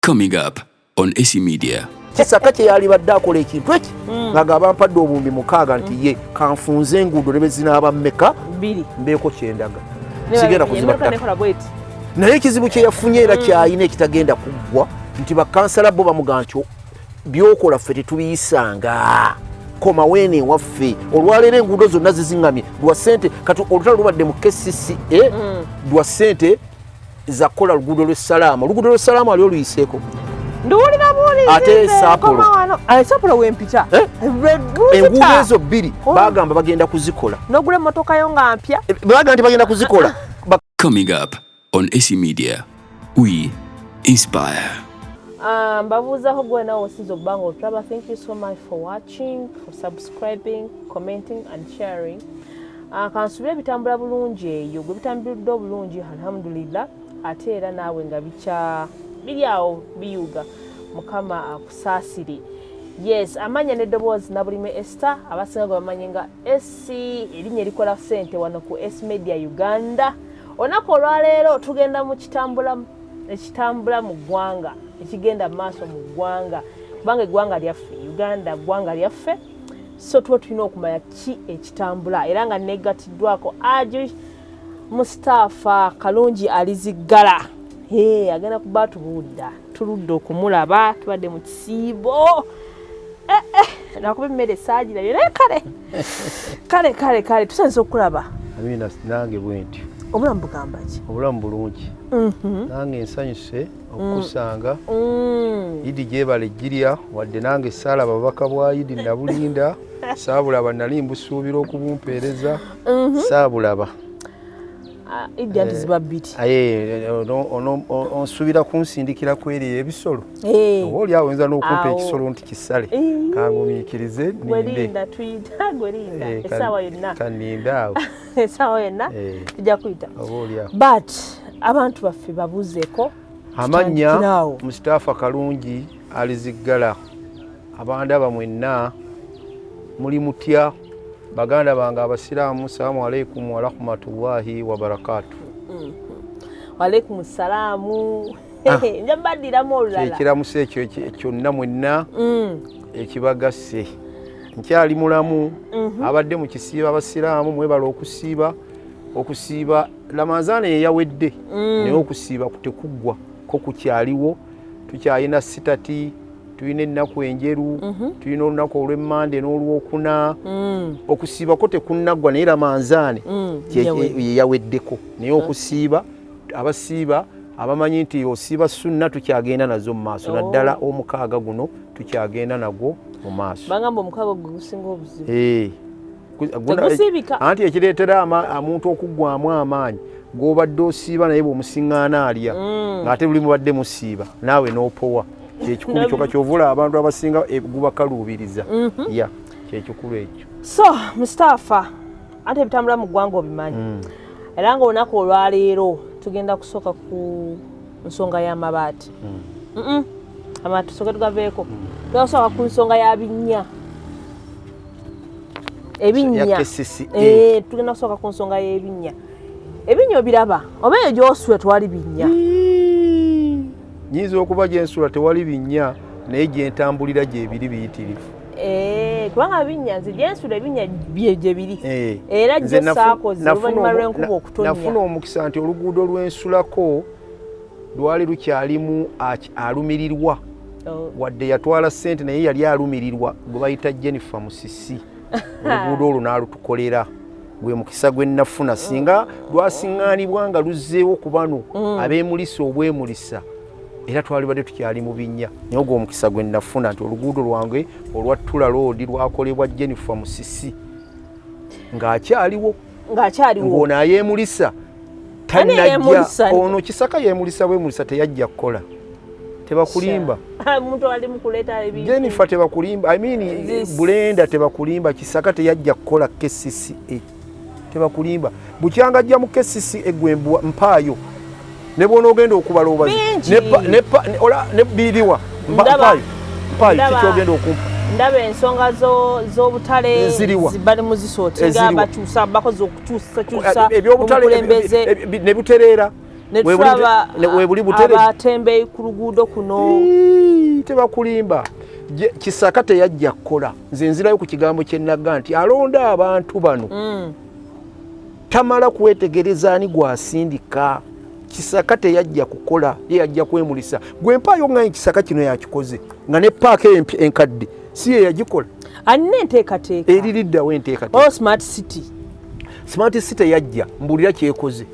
Coming up on AC Media. Kcca yali badde akola ekintu eki ng'agamba mpadde obuwumbi mukaaga nti ye kanfunze enguudo ne zinaaba mmeka mbeeko kyendaga sigenda kuzibatta naye ekizibu kye yafunye era kyayina ekitagenda kuggwa nti bakansala bo bamugamba nti byokola ffe tetubiyisanga koma weene ewaffe olwaleero enguudo zonna ziziŋŋamye lwa ssente kati olutalo lubadde mu Kcca lwa ssente zakola luguudo lw'essalaama ali oluyiseeko ate Sapporo wempita enguudo ezo bbiri bagamba bagenda kuzikola nogula emmotoka yo nga mpya bagamba nti bagenda kuzikola. Coming up on AC Media, we inspire. Mbabuuzaako gwe nawe osinza okuba ng'otulaba. Thank you so much for watching, for subscribing, commenting and sharing. Kansubire bitambula bulungi eyo gwe bitambulidde obulungi alhamdulillah ate era naawe nga biri awo biyuga mukama akusaasire. Yes, amanya n'eddoboozi Nabulime Esther abasinga gwe bamanyi nga SC erinnya erikola ssente wano ku S Media Uganda. Olunaku olwaleero tugenda mu ekitambula mu ggwanga ekigenda maaso mu ggwanga kubanga eggwanga lyaffe Uganda ggwanga lyaffe, so tuba tulina okumanya ki ekitambula era nga negatiddwako HAJJI MUSTAFA kalungi aliziggala agenda kuba tubuulira tuludde okumulaba tubadde mu kisiibo nakuba emmere saagirabye naye kale tusanze okulaba. Amina nange bwenti obulamu bugamba ki? Obulamu bulungi nange ensanyuse okukusanga Idi gyebale jirya wadde nange saalaba babaka bwa Idi nabulinda saabulaba nali mbusuubira okubumpeereza saabulaba Idi antiziba biti onsuubira kunsindikira kweri ebisolo oli awo nza n'okumpa ekisolo nti kisale kangumiikirize gwerinda tuyita gwerinda essaawa yonna kaninda awo essaawa yonna tujja kuyita but abantu baffe babuzeeko amannya MUSTAFA kalungi aliziggala abandaba mwenna muli mutya baganda bange abasiraamu salaamu alaikum wa rahmatullahi wa barakatuh. Wa alaikum salaamu njabaddiramu olulala ekiramuso ekyo kyonna mwenna ekibagasse nkyali mulamu abadde mu kisiiba abasiraamu mwebala okusiiba Ramadhan yeyawedde naye okusiiba tekuggwa ko kukyaliwo tukyayina sitati tuyina ennaku enjeru tuyina olunaku olw'emmande n'olwokuna okusiiba ko tekunnaggwa naye Ramadhan yeyaweddeko naye okusiiba abasiiba abamanyi nti osiiba sunna tukyagenda nazo mu maaso naddala omukaaga guno tukyagenda nagwo mu maaso bagamba omukaaga gusinga obuzibu anti ekireetera omuntu okuggwamu amaanyi gw'obadde osiiba naye bw'omusiŋŋaana alya ng'ate buli mubadde musiiba naawe n'opowa kyekikulu kyokka kyovula abantu abasinga gubakaluubiriza kyekikulu ekyo. So MUSTAFA ate ebitambula mu ggwanga obimanyi era nga olunaku olwaleero tugenda kusooka ku nsonga y'amabaati amabaati tusooke tugaveeko tugasooka ku nsonga y'Ebinya tugenda kusooka ku nsonga y'Ebinya obiraba oba eyo gy'osula tewali binnya nyinza okuba gyensula tewali binnya naye gyentambulira gyebiri biyitirivu kubanga binnya nze gyensula ebinnya gye biri era gye saakoze oluvannyuma lw'enkuba okutonnya. Nafuna omukisa nti oluguudo lwensulako lwali lukyalimu alumirirwa wadde yatwala ssente naye yali alumirirwa gwe bayita Jennifer Musisi oluguudo olwo n'alutukolera gwe mukisa gwe nafuna singa lwasiŋŋaanibwa nga luzzeewo ku bano abeemulisa obwemulisa era twali badde tukyali mu binnya naye ogwo omukisa gwe nafuna nti oluguudo lwange olwa Tula Road lwakolebwa Jennifer Musisi ng'akyaliwo ng'ono ayeemulisa tannajja ono Kcca yeemulisa bwemulisa teyajja kukola tebakulimba Jennifer tebakulimba Bulenda tebakulimba Kcca teyajja kukola Kcca tebakulimba bukyanga ajja mu Kcca eggwembwa mpaayo ne bw'ona ogenda okubala obazi ne biriwa mpaayo kikyogenda okumpa ndaba ensonga z'obutale zibali mu zisootinga bakyusa bakoze okukyusa ebyobutale ne butereera webuli Buterezi abatembeeyi ku luguudo kuno tebakulimba. Kcca teyajja kukola. Nze nzirayo ku kigambo kye nagga nti alonda abantu bano tamala kwetegereza ani gwasindika. Kcca teyajja kukola, ye yajja kwemulisa. Gwe mpaayo nga Kcca kino yakikoze nga ne paaka enkadde si ye yagikola. Alina enteekateeka eririddawo enteekateeka. Smart City. Smart City yajja mbulira kyekoze.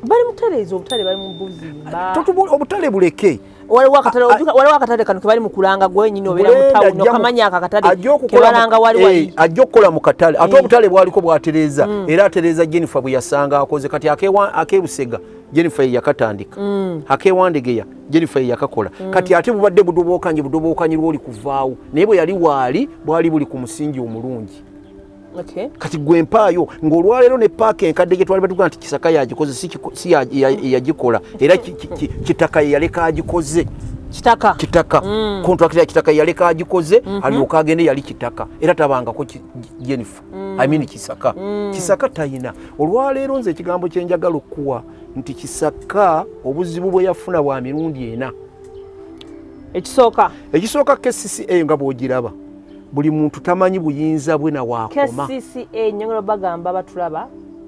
Bali Mutereeza obutale bali mu buzimba. Obutale buleke. Waliwo akatale kano ke bali mu kulanga gwenyini obeera mu tawuni okamanya akatale ke balanga wali ajja okukola mu katale ate obutale bwaliko bwatereza era atereza Jennifer bwe yasanga akoze kati akebusega Jennifer yakatandika akewandegeya Jennifer yakakola kati ate bubadde budobookanye lwoli kuvaawo naye bwe yali bwali buli ku musingi omulungi. Okay. Kati gwe mpaayo ng'olwaleero ne paaka enkadde gye twali batuga nti Kcca yagikoze si yagikola era Kitaka yaleka agikoze. Kitaka contract ya Kitaka yaleka agikoze alyoka agende yali Kitaka era tabangako Jennifer Kcca tayina. Olwaleero nze ekigambo kye njagala okuwa nti Kcca obuzibu bwe yafuna bwa mirundi ena. Ekisooka Kcca nga bw'ogiraba buli muntu tamanyi buyinza bwe na wakoma. Kcca nyongera bagamba batulaba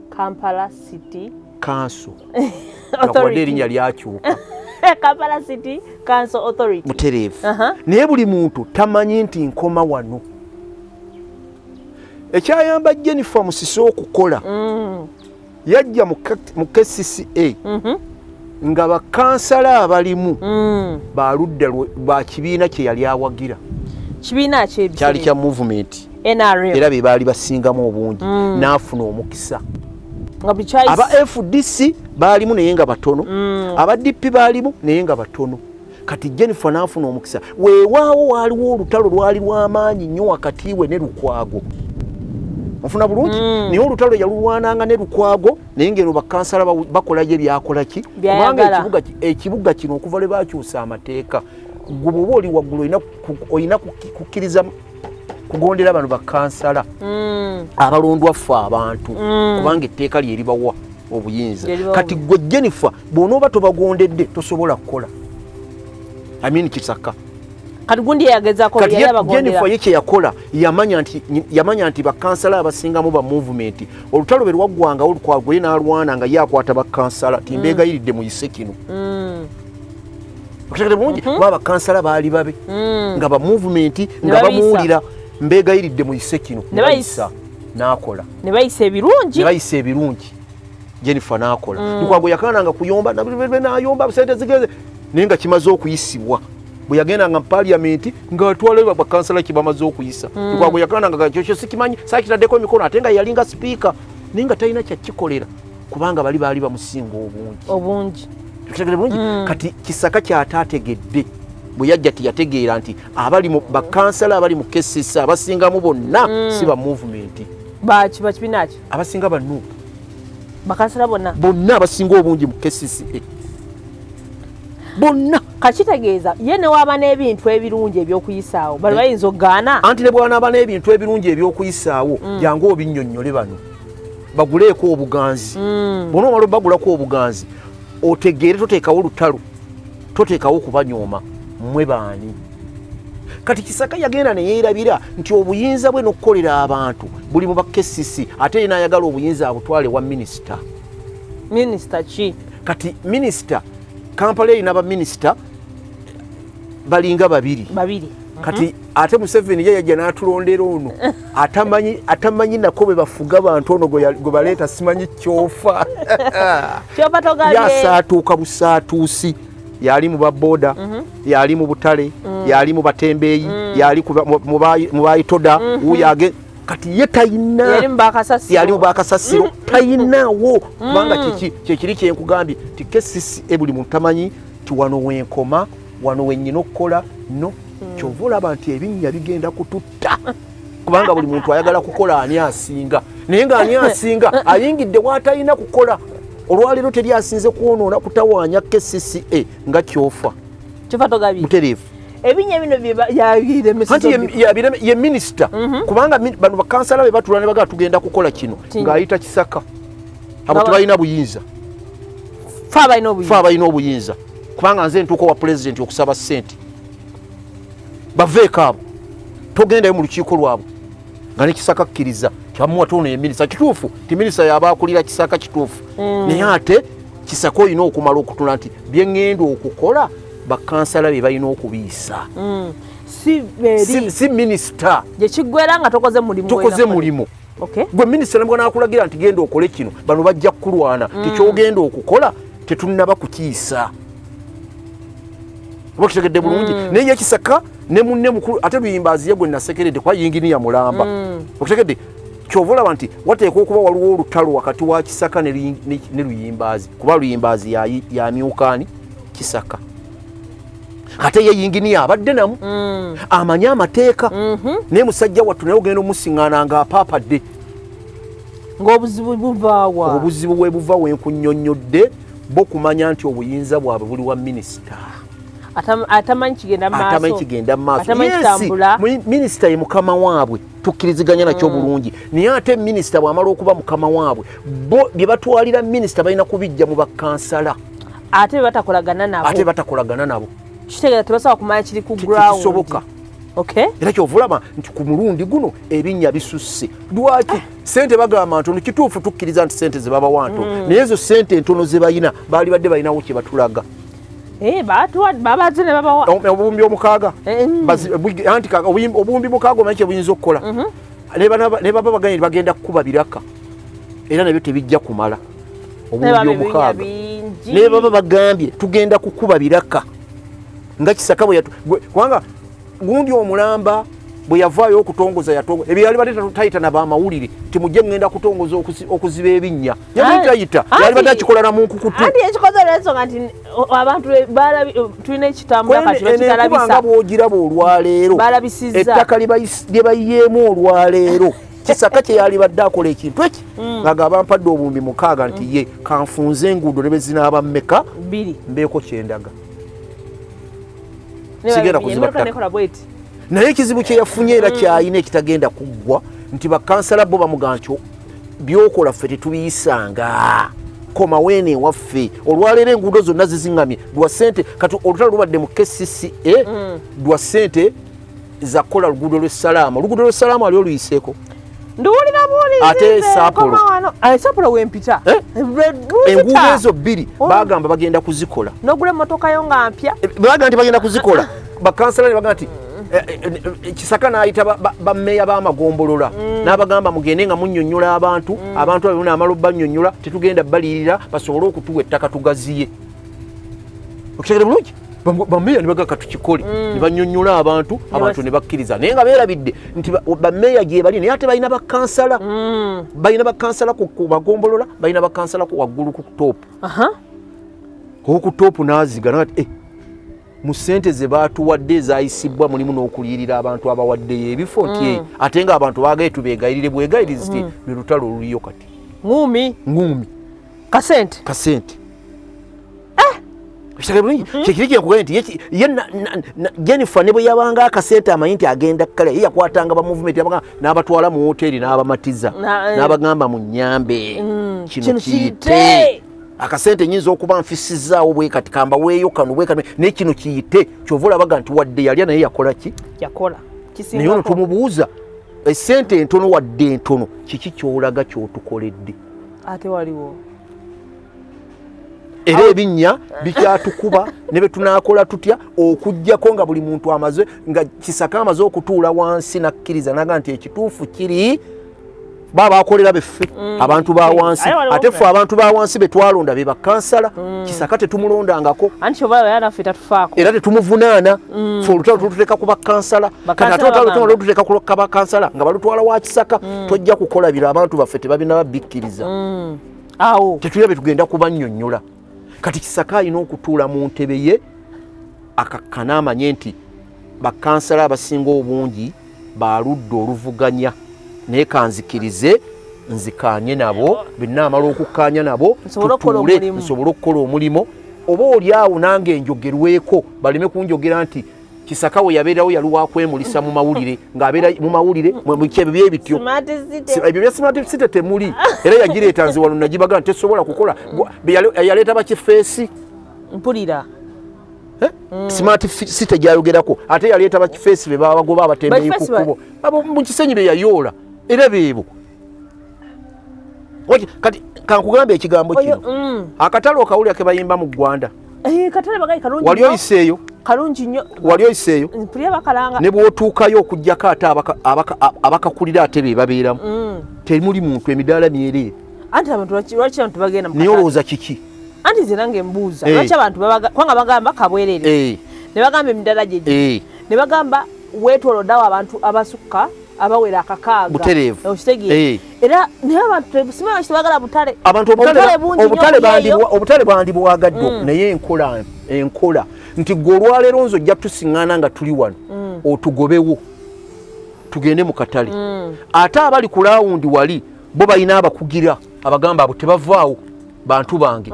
Kampala City Council Authority erinnya lyakyuka. Kampala City Council Authority mutereevu. Naye buli muntu tamanyi nti nkoma wano. Ekyayamba Jennifer Musisi okukola yajja mu Kcca nga bakansala abalimu baludda ba kibiina kye yali awagira. Kibiina kyali kya movement NRM era be baali basingamu obungi n'afuna omukisa. Aba FDC baalimu naye nga batono aba DP baalimu naye nga batono. Kati Jennifer n'afuna omukisa. Weewaawo waaliwo olutalo lwali lw'amaanyi nnyo wakati we ne Lukwago. Mufuna bulungi naye olutalo yalulwananga ne Lukwago naye ngeno bakansala bakolayo ebyakola ki kubanga ekibuga kino okuva lwe bakyusa amateeka gwe oli waggulu olina kukkiriza kugondera bano bakansala abalondwa ffe abantu kubanga etteeka lye libawa obuyinza. Kati gwe Jennifer bw'onooba tobagondedde tosobola kukola. Kcca kati gundi yagezaako yali abagondera. Jennifer ye kye yakola yamanya nti bakansala abasingamu ba movement olutalo be lwaggwanga Olukwago ye n'alwana nga ye akwata bakansala timbeegayiridde muyise kino. Baba kansala baali babe nga ba movement nga bamuwulira mbeegayiridde muyise kino nebayisa n'akola ne bayisa ebirungi Jennifer n'akola. Lukwago yakananga kuyomba n'ayomba sente zigeze naye nga kimaze okuyisibwa. Bwe yagendanga mu parliament ng'atwala bakansala kye bamaze okuyisa. Lukwago yakananga kyokyo sikimanyi saakitaddeko emikono ate nga yalinga sipiika naye nga talina kyakikolera kubanga baali bamusinga obungi. Kati Kcca kyataategedde bwe yajja tiyategeera nti abali mu bakansala abali mu Kcca abasingamu bonna si ba movement. Bakibiina ki? Abasinga bannu bakansala bonna abasinga obungi mu Kcca bonna. Kakitegeeza ye ne waaba n'ebintu ebirungi eby'okuyisaawo bali bayinza okugaana. Anti ne bw'anaaba n'ebintu ebirungi eby'okuyisaawo jangu obinnyonnyole bano baguleeko obuganzi. Bw'ona omala bagulako obuganzi otegeere toteekawo lutalo toteekawo kubanyooma mmwe baani. Kati Kcca yagenda ne yeerabira nti obuyinza bwe n'okukolera abantu buli mu ba Kcca ate ye n'ayagala obuyinza abutwale wa minisita. Minisita ki? Kati minisita Kampala erina baminisita balinga babiri. Kati ate Museveni ye yajja n'atulondera ono atamanyi nako bwe bafuga abantu ono gwe baleeta simanyi kyofa yasaatuuka busaatuusi. Yali mu baboda yali mu butale yali mu batembeeyi yali mu bayitoda uyage kati ye tayina yali mu bakasasiro tayinawo kubanga kyekiri kyenkugambye ti Kcca buli muntu tamanyi ti wano wenkoma wano wennyina okukola no kyova olaba nti ebinnya bigenda kututta kubanga buli muntu ayagala kukola ani asinga naye ng'ani asinga ayingidde w'atalina kukola. Olwaleero teri asinze kwonoona kutawaanya Kcca nga kyofa mutereevu. Ebinya bino byabire ye minisita kubanga bano bakansala be batula ne bagala tugenda kukola kino ng'ayita Kcca abo tebalina buyinza. fa abalina obuyinza kubanga nze ntuuka wa pulezidenti okusaba ssente baveeko abo togendayo mu lukiiko lwabwe nga ne Kcca kkiriza kyamuwatono ye minisita kituufu ti minisita yabaakulira Kcca kituufu naye ate Kcca olina okumala okutula nti bye ŋŋenda okukola bakansala bye balina okubiisa si minisita gyekiggwera nga tokoze mulimu gwe minisita nabwe naakulagira nti genda okole kino bano bajja kukulwana tekyogenda okukola tetunnaba kukiisa oba kitegedde bulungi naye ye Kcca ne munne mukulu ate Luyimbazi ye gwe nasekeredde kwa yinginiya mulamba okitegedde kyova olaba nti wateekwa okuba waliwo olutalo wakati wa Kcca ne Luyimbazi kuba Luyimbazi yamyukaani Kcca ate ye yinginiya abadde namu amanye amateeka naye musajja wattu naye ogenda omusiŋŋaana ng'apaapadde ng'obuzibu buvaawa obuzibu bwe buva wenkunnyonnyodde bo kumanya nti obuyinza bwabwe buli wa minisita atamanyi kigenda maaso minisita ye mukama waabwe tukkiriziganya nakyo bulungi naye ate minisita bw'amala okuba mukama waabwe bo bye batwalira minisita balina kubijja mu bakansala ate batakolagana nabo kitegeeza tebasobola kumanya kiri ku ground kisoboka era kyova olaba nti ku mulundi guno ebinnya bisusse lwaki sente bagamba ntono kituufu tukkiriza nti sente ze babawa ntono naye ezo sente entono ze balina baali badde balinawo kye batulaga babaze ne babawa obuwumbi omukaaga anti obuwumbi mukaaga omanyi kye buyinza okukola ne baba baganye bagenda kukuba biraka era nabyo tebijja kumala obuwumbi omukaaga ne baba bagambye tugenda kukuba biraka nga Kcca bwe kubanga gundi omulamba bwe yavaayo okutongoza yatongoza ebyo yali badde tayita nabamawulire timujje ŋŋenda kutongoza okuziba ebinnya yabitayita yali badde akikola na munkukutu anti ekikoze olw'ensonga nti abantu tulina ekitambula kati bakitalabisanenkuba bw'ogiraba olwaleero ettaka lye bayiyeemu olwaleero Kcca kye yali badde akola ekintu eki ng'agamba mpadde obuwumbi mukaaga nti ye kanfunze enguudo ne bezinaaba mmeka mbeeko kyendaga sigenda kuziba ttaka naye ekizibu kye yafunye era kyayina ekitagenda kuggwa nti bakansala bo bamuga nti byokola ffe tetubiyisanga koma weene waffe olwaleero enguudo zonna ziziŋŋamye dwa sente kati olutalo lubadde mu Kcca dwa sente zakola luguudo lw'essalaamu ali oluyiseeko ate Sapolo wempita enguudo ezo bbiri bagamba bagenda kuzikola nogula emmotoka yo nga mpya bagamba nti bagenda kuzikola bakansala ne bagamba nti Kcca n'ayita bammeeya b'amagombolola n'abagamba mugende nga munnyonnyola abantu abo naamala obbannyonnyola tetugenda balirira basobole okutuwa ettaka tugaziye okitegere bulungi bammeeya ne bagaka tukikole ne bannyonnyola abantu ne bakkiriza naye nga beerabidde nti bammeeya gye bali naye ate balina bakansala balina bakansala ku magombolola balina bakansala waggulu ku toopu oku toopu n'aziga nati mu ssente ze baatuwadde ezayisibwa mulimu n'okuliyirira abantu abawaddeyo ebifo nti ate nga abantu baagaye tubeegayirire bwegayiriza ti lwe lutalo oluliyo kati ŋŋumi kasente kyekiri kyenkugambye nti Jennifer ne bwe yabanga akasente amanyi nti agenda kkala ye yakwatanga ba movement n'abatwala mu woteeri n'abamatiza n'abagamba mu nnyambe kino kiyite akasente nyinza okuba nfisizaawo bwe kati kamba weeyo kano bwe kano naye kino kiyite kyova olabaga nti wadde yalya naye yakola ki naye ono tumubuuza essente entono wadde entono kiki kyolaga kyotukoledde ate waliwo era ebinnya bikyatukuba ne bwe tunaakola tutya okuggyako nga buli muntu amaze nga Kcca amaze okutuula wansi nakkiriza naga nti ekituufu kiri baba akolera beffe abantu ba wansi ate ffe abantu ba wansi be twalonda be bakansala Kcca tetumulondangako era tetumuvunaana ffe olutalo tututeeka ku bakansala kati ate olutalo tututeeka ku bakansala nga balutwala wa Kcca tojja kukolabira abantu baffe tebabina babikkiriza tetulina betugenda kubannyonnyola kati Kcca alina okutuula mu ntebe ye akakkana amanye nti bakansala abasinga obungi baludde oluvuganya naye kanzikirize nzikaanye nabo benaamala okukkaanya nabo tutuule nsobole okukola omulimo oba oli awo nange enjogerweko baleme kunjogera nti Kcca we yabeerawo yaluwa kwemulisa mu mawulire ng'abeera mu mawulire mu kyebe byebityo ebyo bya smart city temuli era yagireeta nze wano nagibaga tesobola kukola yaleeta bakifeesi mpulira smart city gyayogerako ate yaleeta bakifeesi be babagoba abatembeyi ku kkubo abo mu kisenyi be yayoola era beebo kati kankugambe ekigambo kino akatalo akawulira ke bayimba mu Ggwanga katale bagayi kalungi wali oyiseeyo kalungi nnyo wali oyiseeyo mpulira bakalanga ne bw'otuukayo okujjako ate abakakulira ate be babeeramu temuli muntu emidaala myerere anti abantu lwaki abantu bagenda naye olowooza kiki anti nze nange mbuuza lwaki abantu kubanga bagamba kabwerere ne bagamba emidaala gye ne bagamba weetoloddawo abantu abasukka abawera akakaaga butereevu okitegeera era naye abantu simanyi kibagala butale abantu obutale bandi bwagadde naye enkola nti gwe olwaleero nze ojja tusiŋŋaana nga tuli wano otugobewo tugende mu katale ate abali ku laawundi wali bo balina abakugira abagamba abo tebavaawo bantu bange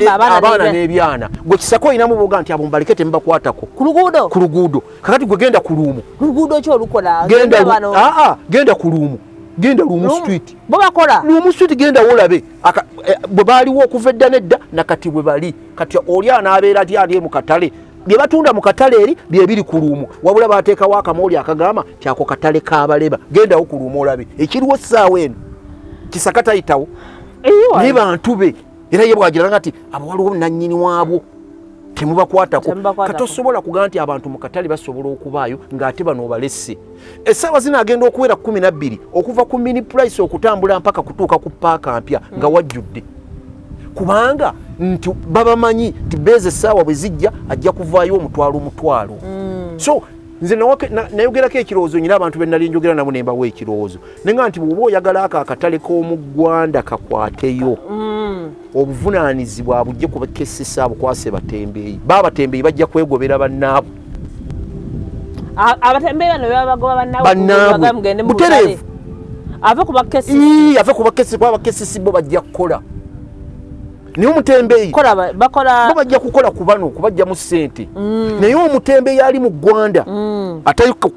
abaana n'ebyana gwe Kcca olinamu boga nti abo mbaleke temubakwatako ku luguudo kakati gwe genda ku luumu genda ku luumu genda luumu street luumu street genda wolabe bwe baaliwo okuva edda nedda nakati bwe bali kati oli anaabeera ali mu katale bye batunda mu katale eri bye biri ku luumu wabula baateekawo akamooli akagamba kyako katale k'abaleba gendawo ku luumu olabe ekiriwo essaawa eno Kcca tayitawo naye bantu be era ye bwagiranga nti abo waliwo nannyini waabwo temubakwatako kati osobola kugaa nti abantu mu katale basobola okubaayo ng'ate bano obalesse essaawa zinaagenda okuwera 12 okuva ku mini price okutambula mpaka kutuuka ku paaka mpya nga wajjudde kubanga nti babamanyi nti beezi essaawa bwe zijja ajja kuvaayo omutwalo so nze nayogerako ekirowoozo nyina abantu be nali njogera nabo ne mbawa ekirowoozo nenga nti bw'oba oyagala ako akatale k'omu Ggwanga kakwateyo obuvunaanyizibwa bujje ku Kcca bukwase batembeeyi batembeeyi bajja kwegobera bannaabwe abatembeeyi bano babagoba bannaabwe butereevu ave ku Kcca kuba Kcca bo bajja kukola naye omutembeeyi bo bajja kukola ku bano kubajjamu ssente naye omutembeeyi ali mu Ggwanga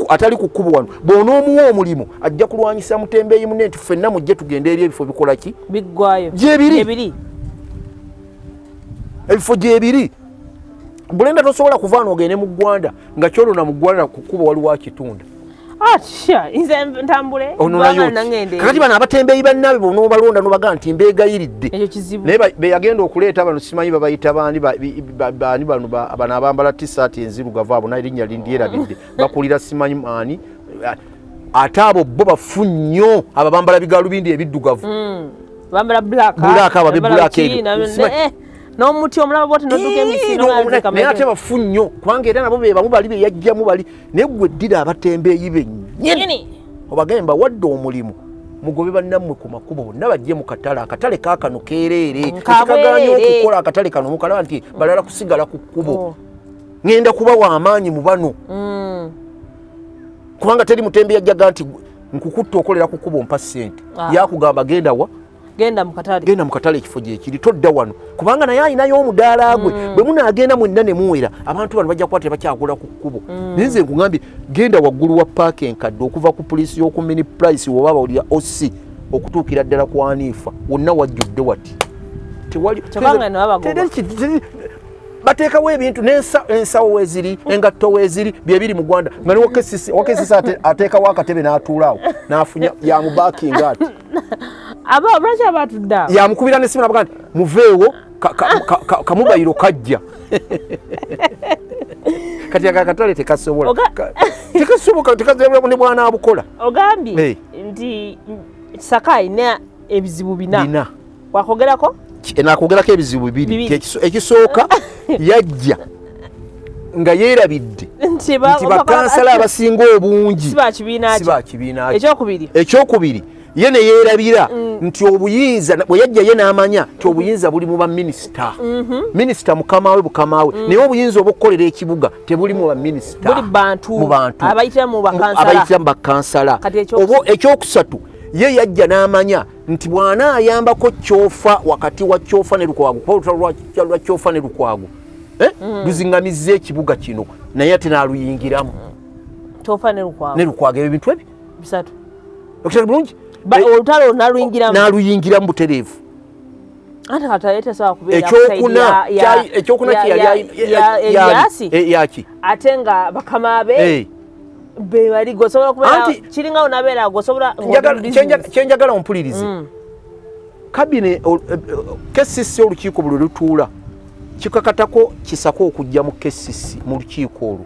atali ku kkubo wano bw'onoomuwa omulimu ajja kulwanyisa mutembeeyi munne nti ffenna mujje tugende eri ebifo bikola ki biggwayo gyebiri ebifo gyebiri bulenda tosobola kuvaana ogende mu Ggwanga nga kyolona mu Ggwanga ku kkubo waliwo akitunda nze ntambule kakati bano abatembeeyi bannaabwe bonoobalonda nobagaa nti mbeegayiridde naye beyagenda okuleeta bano simanyi babayita bani bano abambala tisaati enzirugavu abo naerinnya lindyerabidde bakulira simanyi maani ate abo bo bafu nnyo abo bambala bigalubindi ebiddugavu abo bebulaaka ebyo n'omuti omulaba bwoti n'odduka emisiro naye ate bafu nnyo kubanga era nabo be bamu bali beyajjamu bali naye gwe ddira abatembeeyi bennyini obagemba wadde omulimu mugobe bannammwe ku makubo bonna bajje mu katale akatale kaakano keereere tekikaganya okukola akatale kano mukalaba nti balala kusigala ku kkubo ŋŋenda kubawa amaanyi mu bano kubanga teri mutembeeyi ajjaga nti nkukutta okolera ku kkubo mpa ssente yakugamba gendawa genda mu katale ekifo gyekiri todda wano kubanga naye ayinayo omudaala gwe bwe munaagenda mwenna ne muwera abantu bano bajja kuba tebakyagula ku kkubo naye nze nkugambye genda waggulu wa paaka enkadde okuva ku poliisi y'oku mini price woba bawulira OC okutuukira ddala ku Anifa wonna wajjudde wati bateekawo ebintu n'ensawo weziri engatto weziri byebiri mu Ggwanga nga ne Kcca ateekawo akatebe n'atuulaawo n'afunya yamubakinga ati lwaki abatudda yamukubira n'essimu nabaga nti muveewo kamubayiro kajja kati akakatale tekasobola ne bwana abukola ogambye nti Kcca alina ebizibu bina wakwogerako nakwogerako ebizibu bibiri ekisooka yajja nga yeerabidde nti bakansala abasinga obungi si bakibiina ekyokubiri ye ne yeerabira nti obuyinza bwe yajja ye n'amanya nti obuyinza buli mu baminisita minisita mukamawe bukamawe naye obuyinza obukukolera ekibuga tebuli mu baminisita mu bantu abayitira mu bakansala ekyokusatu ye yajja n'amanya nti bwana ayambako Kyofa wakati wa Kyofa ne Lukwago kwa lwa Kyofa ne Lukwago luzingamize ekibuga kino naye ate n'aluyingiramu Kyofa ne Lukwago ebintu ebi bisatu okitali bulungi olutalo n'aluyingiramu butereevu ate katalete sawa kubeera ekyokuna yaki ate nga bakama be bali gosobola kubeera kiringa onabeera gosobola kyenjagala ompulirize kabine Kcca olukiiko buli lutuula kikakatako kisako okujja mu Kcca mu lukiiko olwo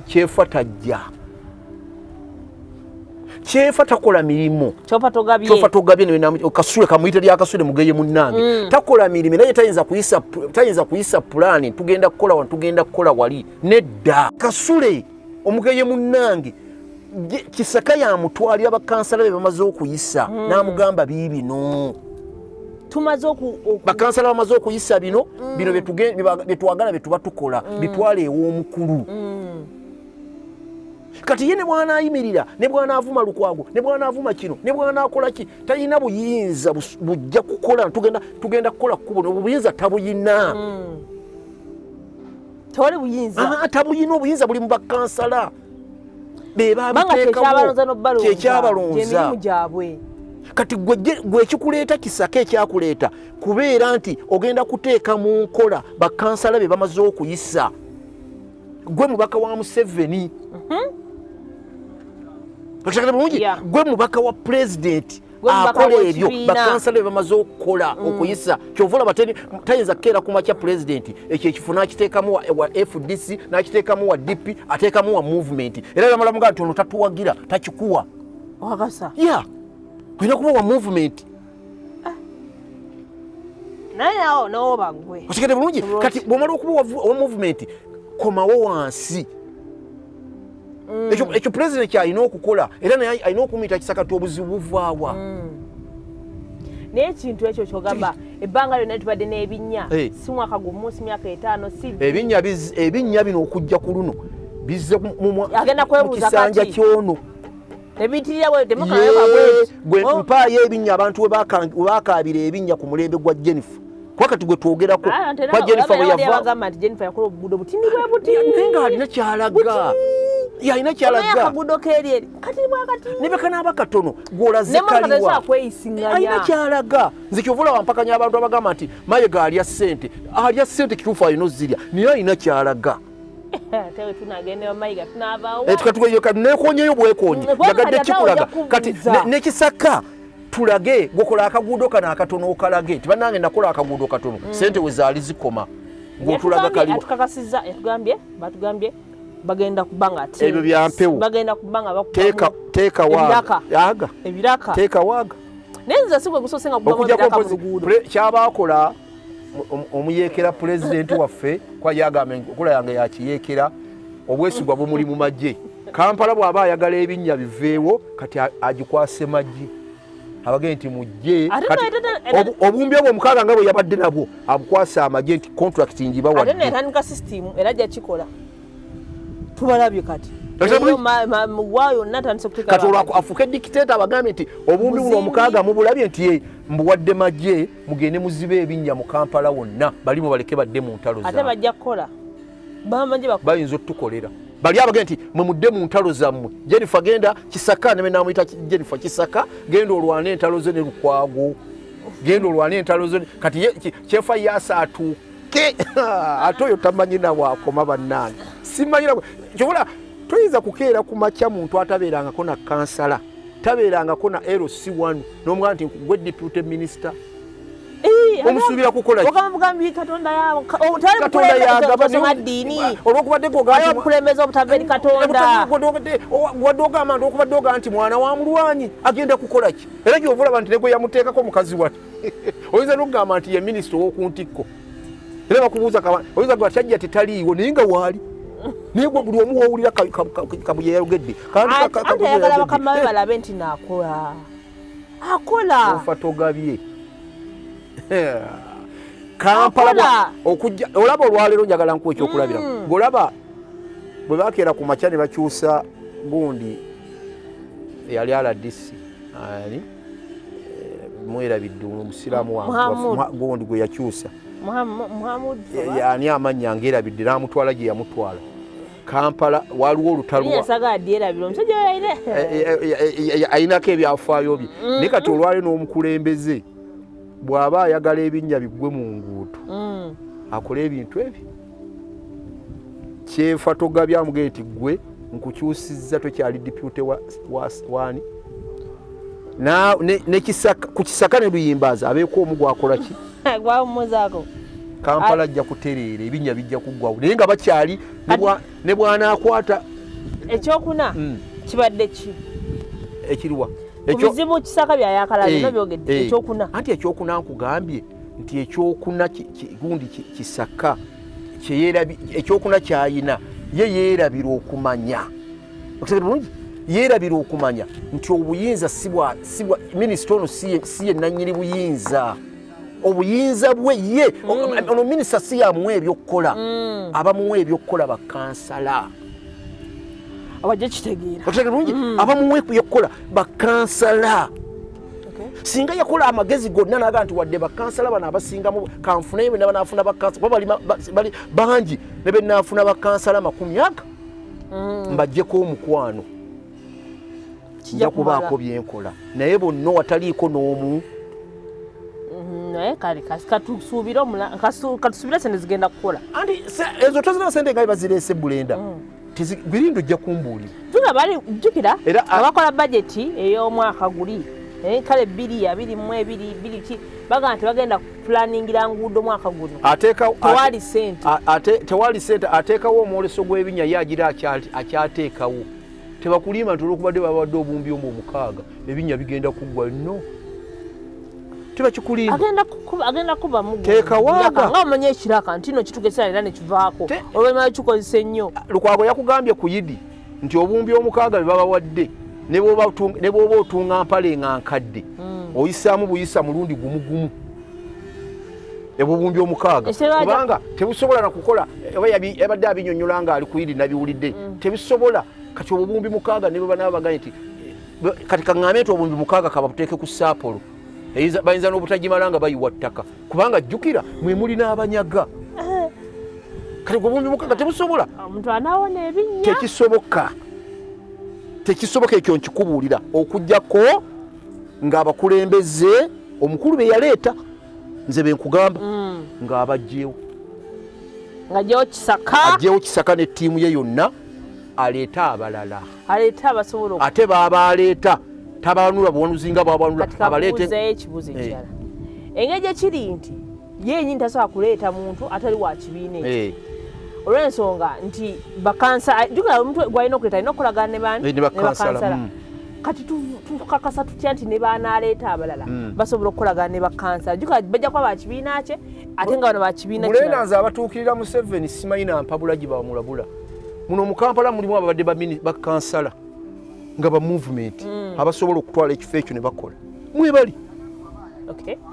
kyefa tajja kyefa takola mirimu kyofa togabye kasule kamuyita lya kasule mugeye munnange takola mirimu naye tayinza kuyisa pulaani tugenda kukola wali nedda kasule omugeye munnange Kisaka yamutwalira bakansala be bamaze okuyisa n'amugamba biibino bakansala bamaze okuyisa bino byetwagala byetuba tukola bitwale ew'omukulu kati ye ne bwana ayimirira ne bwana avuma Lukwago ne bwana avuma kino ne bwana akola ki talina buyinza bujja kukola tugenda kukola kkubo obuyinza tabuyina tewali buyinza tabuyina obuyinza buli mu bakansala kyekyabalonza kati gwe ekikuleeta Kisaka ekyakuleeta kubeera nti ogenda kuteeka mu nkola bakansala be bamaze okuyisa gwe mubaka wa Museveni gwe mubaka wa pulezidenti akola ebyo bakansala be bamaze okukola okuyisa kyova olaba tayinza kukeera ku makya pulezidenti ekyo ekifo n'akiteekamu wa FDC n'akiteekamu wa DP ateekamu wa movement era bamala mugaa nti ono tatuwagira takikuwa ya olina kuba wa movement okikedde bulungi kati bw'omala okuba wa movement komawo wansi ekyo pulezidenti kyalina okukola era naye alina okumuyita Kisaka ti obuzibu buvaawa naye ekintu ekyo kyogamba ebbanga lyonna tubadde n'ebinnya si mwaka gumu si myaka 5 si ebinnya bino okujja ku luno bizze mu kisanja kyono gwe mpaayo ebinnya abantu we baakaabira ebinnya ku mulembe gwa Jennifer wakati gwe twogerako kwa Jennifer bwe yava nga alina kyalaga yalina kyalaga nebekanaaba katono gwolazekaliwa alina kyalaga nze kyovula wampakanya abantu abagamba nti Mayiga alya ssente kituufu alina ozirya naye alina kyalaga nekonyeyo bwekonye yagadde kikulaga kati ne Kisaka tulage gwokola akaguudo kano akatono okalage nti bannange nakola akaguudo katono ssente we zaali zikoma ng'otulaga kaliwa batugambye bagenda kubanga ebyo byampewo bagenda kubanga teeka waaga ebiraka teeka waaga nenza sigwe gusosenga kubanga ebiraka buguudo kyabakola omuyeekera pulezidenti waffe kwa yagamba enkola yange yakiyeekera obwesigwa bumuli mu magye Kampala bw'aba ayagala ebinnya biveewo kati agikwase magye abagenda nti mujje obumbi obwo omukaaga nga bwe yabadde nabwo abukwasa amagye nti contract njibawadde ate netandika system era gyakikola tubalabye kati waayo natandise kuteeka kati olwako afuuka dictator abagambye nti obumbi buno omukaaga mubulabye nti mbuwadde magye mugende muzibe ebinnya mu Kampala wonna balimu baleke badde mu ntalo zammwe ate bajja kukola bayinza otukolera bali abagenda nti mwe mudde mu ntalo zammwe Jennifer genda Kisaka ne namuyita Jennifer Kisaka genda olwane entalo zo ne Lukwago genda olwane entalo zo kati kyefa yasa atuuke ate oyo tamanyi nawakoma bannange simanyira kyobula toyinza kukeera ku makya muntu atabeerangako na kansala tabeerangako na LC1 n'omugamba nti gwe deputy minister omusuubira kukola okamugambye Katonda yagabaddiini olwokubadde gokulembeza obutabeeri Katonda wadde ogamba nti okubadde ogamba nti mwana wa mulwanyi agenda kukola ki era gyovulaba nti negwe yamuteekako mukazi wati oyinza n'okugamba nti ye minisita ow'okuntikko era bakubuuza oyinza gwa HAJJI tetaliiwo naye nga waali naye gwe buli omu wowulira kabuye yayogedde ate ayagala bakama be balabe nti naakola akola ofa togabye Kampala okujja olaba olwaleero njagala nkuwa ekyokulabira ng'olaba bwe bakeera ku makya ne bakyusa gundi eyali RDC mwerabidde omusiraamu wange gondi gwe yakyusa Muhammad ani amanya ngerabidde n'amutwala gye yamutwala Kampala waliwo olutalo ayinako ebyafaayo bye naye kati olwali n'omukulembeze bw'aba ayagala ebinnya biggwe mu nguudo akola ebintu ebyo kyefa togabya amugee nti ggwe nkukyusizza tokyali depute wani ku Kcca ne Luyimbaza abeeko omu gwakola ki gwawumuzaako Kampala ajja kutereera ebinnya bijja kuggwawo naye nga bakyali ne bwanaakwata ekyokuna kibadde ki ekiriwa ebizibu Kcca byayakalaze nabyogedde ekyokuna anti ekyokuna nkugambye nti ekyokuna gundi Kcca ekyokuna kyayina ye yeerabira okumanya yeerabira okumanya nti obuyinza sibwa minisita ono si ye nannyini buyinza obuyinza bwe ye ono minisita si yamuwa ebyokukola abamuwa ebyokukola bakansala abajja kitegeera abamuwa ebyokukola bakansala singa yakola amagezi gonna naga nti wadde bakansala bano abasingamu kanfuna ye banaafuna bakansala bali bangi ne benaafuna bakansala 100 mbajjeko omukwano kijja kubaako byenkola naye bonna wataliiko n'omu naye kale katusuubire sente zigenda kukola anti ezo tozina sente nga bazireese Bulenda birindo ojja kumbuulira tuna bali jjukira abakola bajeti ey'omwaka guli kale 222 baga nti bagenda planingira nguudo mwaka guno tewali sente ateekawo omwoleso gw'ebinya ye agira akyateekawo tebakulima nti olwokubadde babadde obumbi omukaaga ebinya bigenda kuggwa no tebakikulima agenda kuba teekawaaga nga omanya ekiraka nti no kitugesa era ne kivaako olwemala kikozesa ennyo Lukwago yakugambye ku Yidi nti obumbi omukaaga bebabawadde ne bw'oba otunga mpale nga nkadde oyisaamu buyisa mulundi gumu ebubumbi omukaaga kubanga tebusobola nakukola ebadde abinyonnyola nga ali ku Yidi nabiwulidde tebisobola kati obubumbi mukaaga ne bwe banabaganye nti kati kaŋŋamye nti obumbi mukaaga kababuteeke ku saapolo bayinza n'obutajimala nga bayiwa ttaka kubanga jjukira mwe muli n'abanyaga kati obumbi mukaaga tebusobola omuntu anaawona ebinnya tekisoboka ekyo nkikubuulira okujjako ng'abakulembeze omukulu be yaleeta nze be nkugamba ng'abajjeewo ajjeewo Kcca ne ttiimu ye yonna aleeta abalala abasobola ate baaba aleeta tabaanula buwanuzinga bwabanula abaleete ekibuzo ekirala engeri gye kiri nti yennyini tasobola kuleeta muntu atali wa kibiina ekyo olw'ensonga nti bakansala jjukira omuntu gwalina okuleeta alina okukolagana ne bani ne bakansala kati tukakasa tutya nti ne baanaaleeta abalala basobola okukolagana ne bakansala jjukira bajja kuba bakibiina kye ate nga bano bakibiina mulenanze abatuukirira Museveni simanyi nampabula gye bamulabula muno mu Kampala mulimu ababadde bakansala nga ba movement abasobola okutwala ekifo ekyo ne bakola mwebali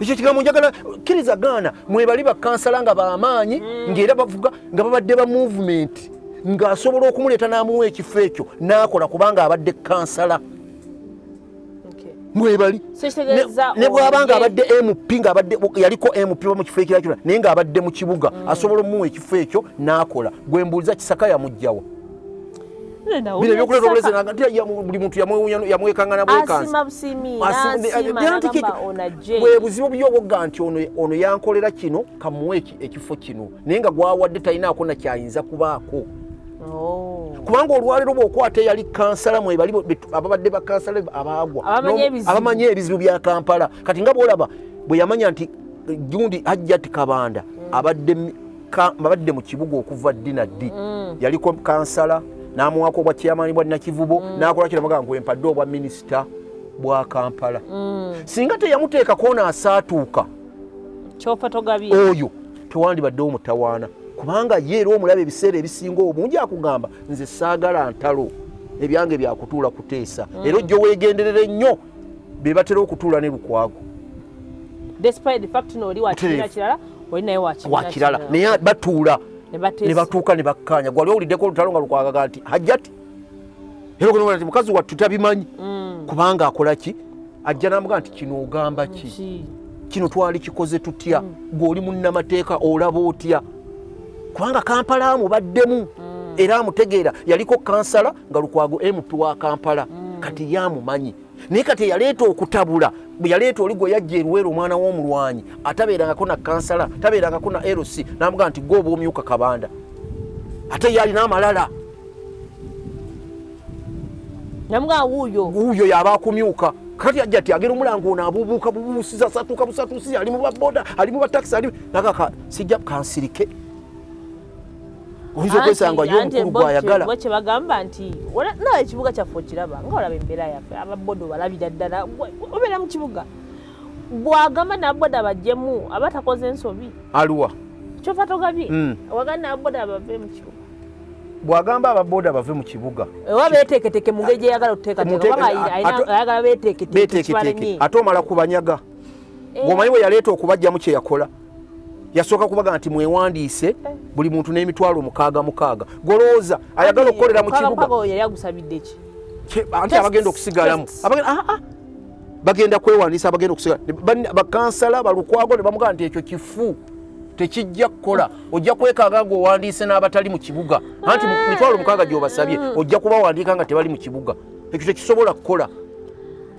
ekyo kigambo njagala kkiriza gaana mwebali bakansala nga bamaanyi ng'era bavuga nga babadde ba movement ng'asobola okumuleeta n'amuwa ekifo ekyo n'akola kubanga abadde kansala mwebali ne bw'aba nga abadde MP ng'abadde yaliko MP mu kifo ekirala kyonna naye ng'abadde mu kibuga asobola omuwa ekifo ekyo n'akola gwe mbuuliza Kcca yamugjawa bino ebyokuleeta obulezi buli muntu yamwekangana bwekansa bwe buzibu byobogga nti ono yankolera kino kamuwe ekifo kino naye nga gwawadde talinaako nakyayinza kubaako kubanga olwaliro bw'okwata eyali kansala mwebali ababadde bakansala abaagwa abamanye ebizibu bya Kampala kati nga bwolaba bwe yamanya nti gundi HAJJI Kabanda abadde mu kibuga okuva ddi na ddi yaliko kansala n'amuwaako obwa chairman bwa Nakivubo n'akola kino magamba gwempadde obwa minisita bwa Kampala singa teyamuteekako n'asaatuuka kyofa togabye oyo tewandibadde omutawaana kubanga ye era omulaba ebiseera ebisinga obungi akugamba nze saagala ntalo ebyange byakutuula kuteesa era ojja weegenderere nnyo be batera okutuula ne Lukwago despite the fact no oli wa kibiina kirala oli naye wa kirala naye batuula ne batuuka ne bakkaanya gwali owuliddeko olutalo nga Lukwagaga nti HAJJI era okunoola nti mukazi wattu tabimanyi kubanga akola ki ajja n'amugamba nti kino ogamba ki kino twali kikoze tutya ng'oli munnamateeka olaba otya kubanga Kampala amubaddemu era amutegeera yaliko kansala nga Lukwago MP wa Kampala kati yamumanyi naye kati yaleeta okutabula bwe yaleeta oli gwe yajja eruweero omwana w'omulwanyi atabeerangako na kansala tabeerangako na LC n'amugamba nti gwe oba omyuka Kabanda ate yalina amalala namugamba wuuyo yaba akumyuka kati ajja ati agera omulango ono abuubuuka bubuusiza satuuka busatuusi ali mu baboda ali mu batakisi ali nakaka sijja kansirike oyinza okwesanga yo omukulu gw'ayagala bwe kye bagamba nti nawe ekibuga kyaffe okiraba nga olaba embeera yaffe ababoda obalabira ddala obeera mu kibuga bw'agamba n'aboda bajjemu abatakoze ensobi aluwa kyofa togabye wagamba n'aboda bave mu kibuga bw'agamba ababoda bave mu kibuga oba beeteeketeeke mu ngeri gye yagala okuteekateeka ayagala beeteeketeeke ate omala kubanyaga ng'omanyi bwe yaleeta okubajjamu kye yakola yasooka kubaga nti mwewandiise buli muntu n'emitwalo 6 golooza ayagala okukolera mu kibuga yali agusabidde ki anti abagenda okusigalamu bagenda kwewandiisa abagenda okusigala bakansala balukwago ne bamugamba nti ekyo kifu tekijja kukola ojja kwekaaga ng'owandiise n'abatali mu kibuga anti mitwalo 6 gy'obasabye ojja kubawandiika nga tebali mu kibuga ekyo tekisobola kukola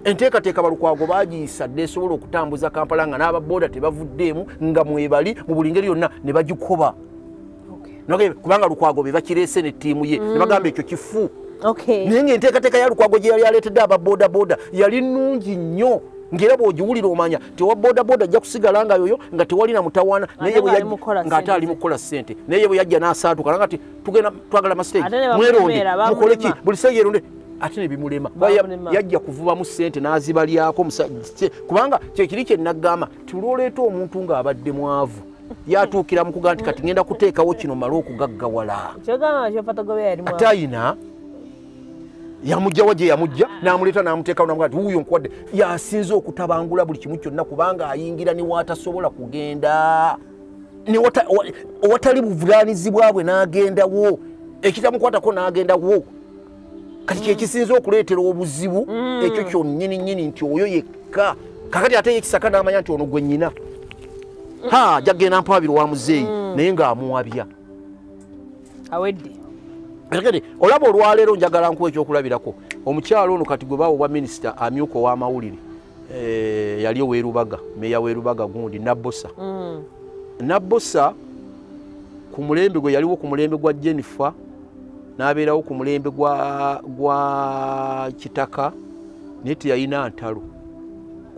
enteekateeka balukwago bagiyisadde esobola okutambuza Kampala nga n'ababoda tebavuddeemu nga mwebali mu buli ngeri yonna ne bagikuba kubanga Lukwago be bakireese n'ettiimu ye ne bagamba ekyo kifu naye ng'enteekateeka ya Lukwago gye yali aleetedde ababodaboda yali nnungi nnyo ng'era bw'ogiwulira omanya tewa bodaboda ajja kusigala nga yoyo nga tewali na mutawaana ng'ate ali mu kukola ssente naye bwe yajja n'asaatuka nagati tugenda twagala masiteegi mweronde mukole ki buli seegi eronde ate ne bimulema yajja kuvubamu ssente n'azibalyako kubanga kyekiri kye nagamba tulwoleeta omuntu ng'abadde mwavu yatuukira mu kugaa nti kati ngenda kuteekawo kino male okugaggawala ate ayina yamugjawa gye yamugja n'amuleeta n'amuteekawo n'amugaa nti wuuyo nkuwadde yasinze okutabangula buli kimu kyonna kubanga ayingira ne waatasobola kugenda owatali buvunaanyizibwa bwe n'agendawo ekitamukwatako n'agendawo kati kyekisinza okuleetera obuzibu ekyo kyonnyini nti oyo yekka kakati ate yekisaka n'amanya nti ono gwe nnyina jagenda mpaabiro wa muzeeyi naye ng'amuwabya awedde kati olaba olwaleero njagala nkuwa ekyokulabirako omukyalo ono kati gwe baawobwa minisita amyuka ow'amawulire yali owerubaga meya werubaga gundi nabbosa ku mulembe gwe yaliwo ku mulembe gwa Jennifer n'abeerawo ku mulembe gwa kitaka naye teyalina ntalo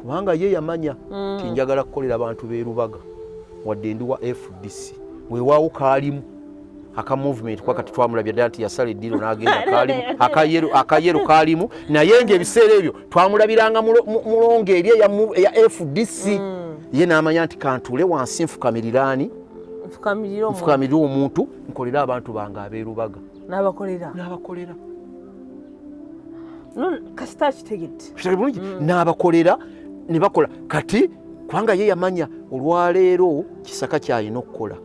kubanga ye yamanya ti njagala kukolera abantu beerubaga wadde ndi wa FDC weewaawo kaalimu aka movement kwa kati twamulabya ddala nti yasala eddiiro n'agenda kaalimu akayeru kaalimu naye ng'ebiseera ebyo twamulabiranga mulongo eri eya FDC ye n'amanya nti kantule wansi nfukamiriraani nfukamirire omuntu nkolera abantu bange abeerubaga n'abakolera kasita kitegedde bulungi n'abakolera ne bakola kati kubanga ye yamanya olwaleero Kisaka kyalina okukola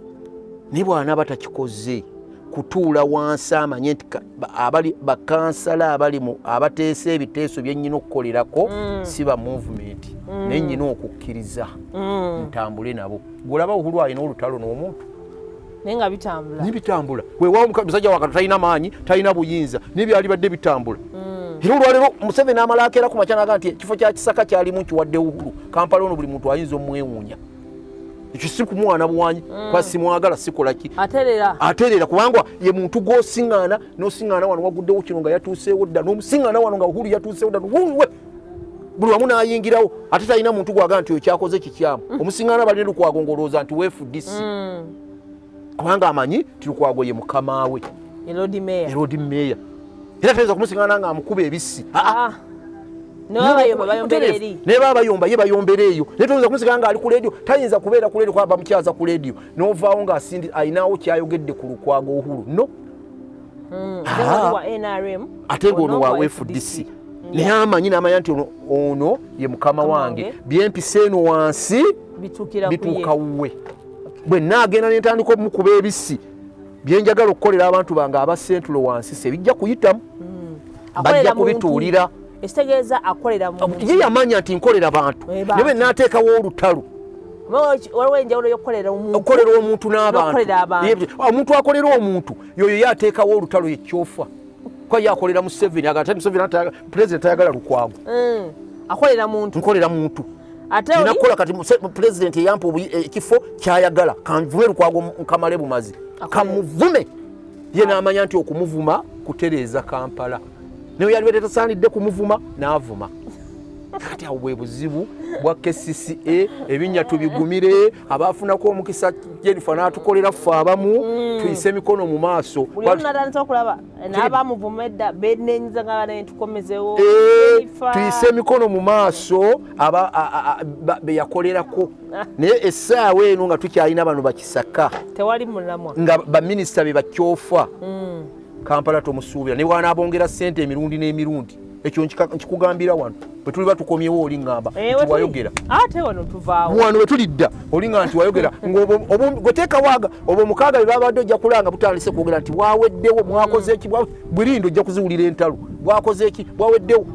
naye bw'anaaba takikoze kutuula wansi amanye nti abali bakansala abateesa ebiteeso bye nnyina okukolerako si ba movement naye nnyina okukkiriza ntambule nabo gw'olaba obulu alina olutalo n'omuntu naye nga bitambula weewaawo musajja wakati talina maanyi talina buyinza n'ebyali badde bitambula era olwaleero Museveni amala akeera ku makya naga nti ekifo kya Kisaka kyalimu kiwadde uhuru Kampala ono buli muntu ayinza omwewuunya ekyo si kumuwaana buwanyi kuba simwagala sikolaki atereera kubanga ye muntu gw'osiŋŋaana n'osiŋŋaana wano waguddewo kino nga yatuuseewo dda n'omusiŋŋaana wano nga uhuru yatuuseewo dda wuwe buli wamu n'ayingirawo ate talina muntu gwaga nti oyo kyakoze kikyamu omusiŋŋaana balina Lukwago ng'olowooza nti weefudisi kubanga amanyi ti Lukwago ye mukama we Erodi Meya era tayinza kumusiŋŋaana ng'amukuba ebissi naye baba bayomba ye bayombera eyo naye toyinza kumusiŋŋaana ng'ali ku leediyo tayinza kubeera ku leediyo kuba bamukyaza ku leediyo n'ovaawo ng'ayinawo kyayogedde ku Lukwago uhuru no ate ng'ono wa FDC naye amanyi n'amanya nti ono ye mukama wange byempisa eno wansi bituuka wuwe bwe naagenda n'entandika omukuba ebissi byenjagala okukolera abantu bange aba sentulo wansi se bijja kuyitamu bajja kubituulira Ekitegeeza akolera muntu. Ye yamanya nti nkolera bantu. Naye n'ateekawo olutalo. Waliwo enjawulo y'okukolera omuntu. Okolera omuntu n'abantu. Omuntu akolera omuntu yoyo yateekawo olutalo ekyofa. Kwa yakolera Museveni agata Museveni president ayagala Lukwago. Akolera muntu. Nkolera muntu. Ate ninakola kati president yampa ekifo kyayagala kanvume Lukwago nkamale bumazi. Kamuvume. Ye n'amanya nti okumuvuma kutereeza Kampala. Naye yali tasaanidde kumuvuma n'avuma. Kati awo bwe buzibu bwa Kcca ebinya tubigumire abafunako omukisa Jennifer n'atukolera ffe abamu tuyise emikono mu maaso. Natanze okulaba n'abamuvumedda benenyiza nga netukomezewo tuyise emikono mu maaso be yakolerako. Naye essaawa eno nga tukyalina bano bakisaka tewali mulamwa nga baminisita be bakyofa. Kampala tomusuubira ne bw'anaabongera ssente emirundi n'emirundi. Ekyo nkikugambira wano bwe tuli batukomyewo oli ngamba nti wayogera ate wano tuvaawo wano bwe tulidda oli nga nti wayogera ng'oteeka waaga obo mukaaga be babadde ojja kulanga butandise kwogera nti bwaweddewo mwakoze eki bwirindo ojja kuziwulira entalo bwakoze eki bwaweddewo